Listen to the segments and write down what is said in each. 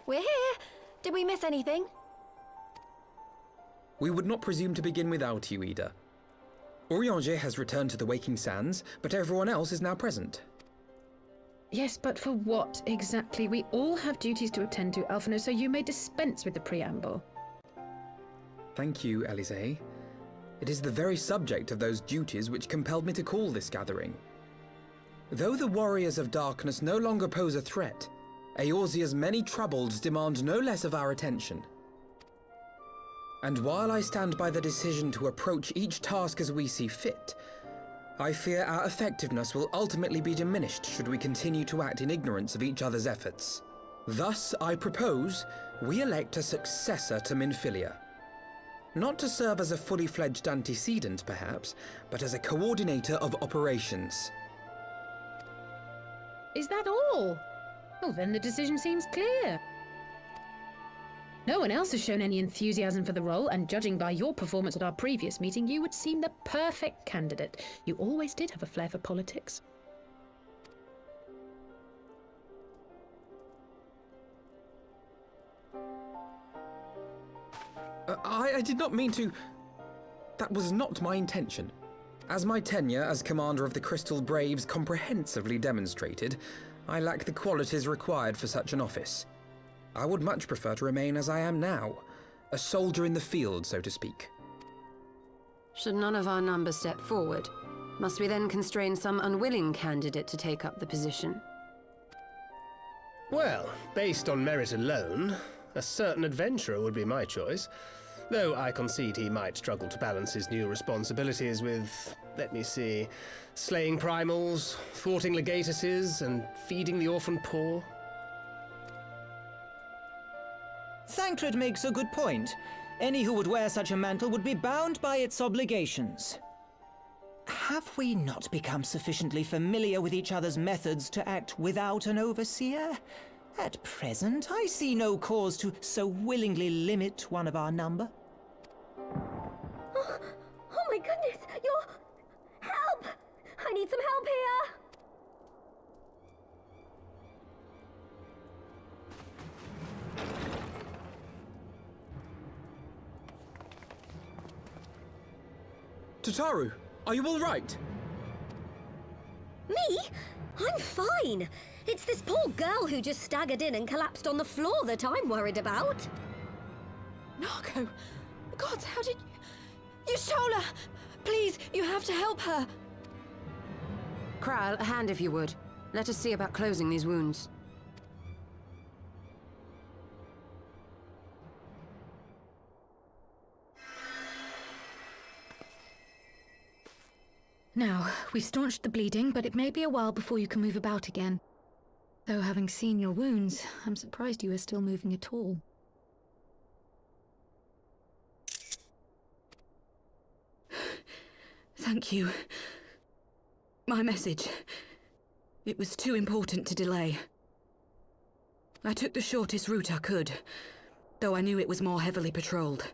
We're here. Did we miss anything? We would not presume to begin without you, Ida. Urianger has returned to the Waking Sands, but everyone else is now present. Yes, but for what exactly? We all have duties to attend to, Alphino, so you may dispense with the preamble. Thank you, Elisée. It is the very subject of those duties which compelled me to call this gathering. Though the Warriors of Darkness no longer pose a threat, Eorzea's many troubles demand no less of our attention. And while I stand by the decision to approach each task as we see fit, I fear our effectiveness will ultimately be diminished should we continue to act in ignorance of each other's efforts. Thus, I propose we elect a successor to Minfilia. Not to serve as a fully fledged antecedent, perhaps, but as a coordinator of operations. Is that all? Well, then the decision seems clear. No one else has shown any enthusiasm for the role, and judging by your performance at our previous meeting, you would seem the perfect candidate. You always did have a flair for politics. I did not mean to... That was not my intention. As my tenure as commander of the Crystal Braves comprehensively demonstrated, I lack the qualities required for such an office. I would much prefer to remain as I am now, a soldier in the field, so to speak. Should none of our number step forward, must we then constrain some unwilling candidate to take up the position? Well, based on merit alone, a certain adventurer would be my choice. Though I concede he might struggle to balance his new responsibilities with, let me see, slaying primals, thwarting legatuses, and feeding the orphan poor. Thancred makes a good point. Any who would wear such a mantle would be bound by its obligations. Have we not become sufficiently familiar with each other's methods to act without an overseer? At present, I see no cause to so willingly limit one of our number. Oh my goodness! Help! I need some help here! Tataru, are you all right? Me? I'm fine. It's this poor girl who just staggered in and collapsed on the floor that I'm worried about. Narco! God, how did you... Y'shtola! Please, you have to help her! Kral, a hand if you would. Let us see about closing these wounds. Now, we've staunched the bleeding, but it may be a while before you can move about again. Though having seen your wounds, I'm surprised you are still moving at all. Thank you. My message. It was too important to delay. I took the shortest route I could, though I knew it was more heavily patrolled.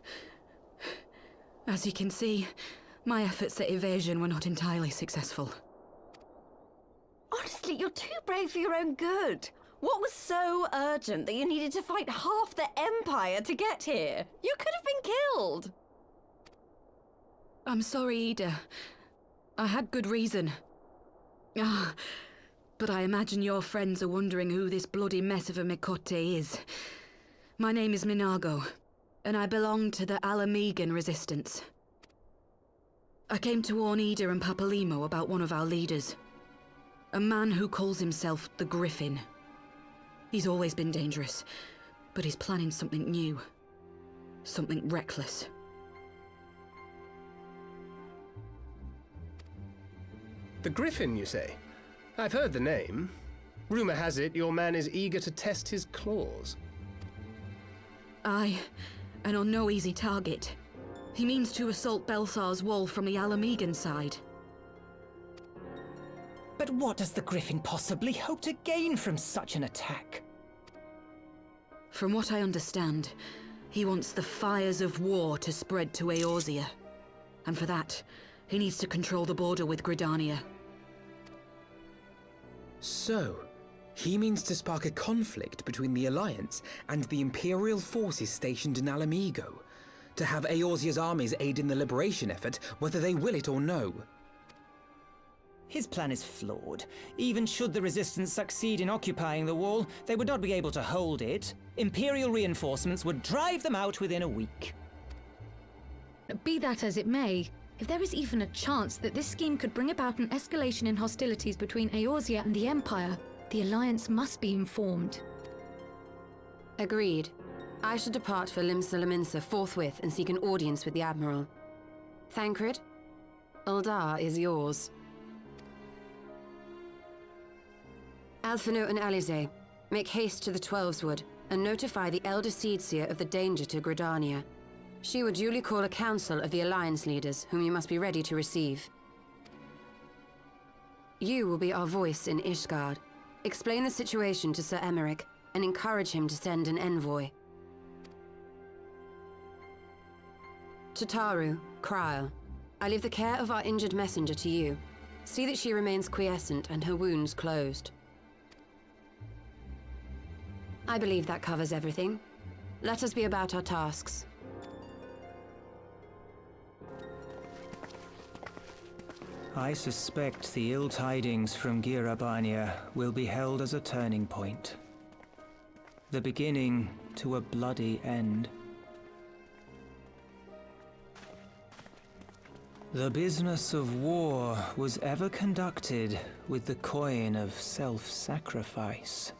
As you can see, my efforts at evasion were not entirely successful. Honestly, you're too brave for your own good. What was so urgent that you needed to fight half the Empire to get here? You could have been killed! I'm sorry, Ida. I had good reason. But I imagine your friends are wondering who this bloody mess of a Mikote is. My name is Minago, and I belong to the Alamegan Resistance. I came to warn Ida and Papalimo about one of our leaders. A man who calls himself the Griffin. He's always been dangerous, but he's planning something new. Something reckless. The Griffin, you say? I've heard the name. Rumor has it your man is eager to test his claws. Aye, and on no easy target. He means to assault Belsar's wall from the Alamegan side. But what does the Griffin possibly hope to gain from such an attack? From what I understand, he wants the fires of war to spread to Eorzea. And for that, he needs to control the border with Gridania. So, He means to spark a conflict between the Alliance and the Imperial forces stationed in Alamigo, to have Eorzea's armies aid in the liberation effort, whether they will it or no. His plan is flawed. Even should the Resistance succeed in occupying the wall, they would not be able to hold it. Imperial reinforcements would drive them out within a week. Be that as it may, if there is even a chance that this scheme could bring about an escalation in hostilities between Eorzea and the Empire, the Alliance must be informed. Agreed. I shall depart for Limsa forthwith and seek an audience with the Admiral. Thancred, Uldar is yours. Alphino and Alize, make haste to the Twelveswood and notify the Elder Seedseer of the danger to Gridania. She will duly call a council of the Alliance leaders, whom you must be ready to receive. You will be our voice in Ishgard. Explain the situation to Sir Emmerich and encourage him to send an envoy. To Taru, Kryl, I leave the care of our injured messenger to you. See that she remains quiescent and her wounds closed. I believe that covers everything. Let us be about our tasks. I suspect the ill tidings from Abania will be held as a turning point. The beginning to a bloody end. The business of war was ever conducted with the coin of self-sacrifice.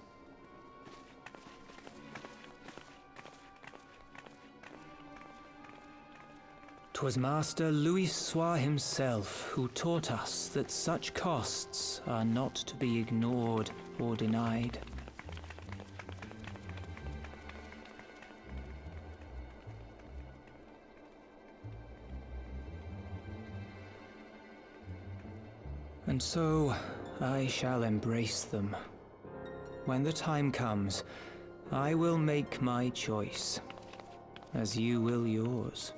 'Twas Master Louis Soir himself who taught us that such costs are not to be ignored or denied. And so, I shall embrace them. When the time comes, I will make my choice, as you will yours.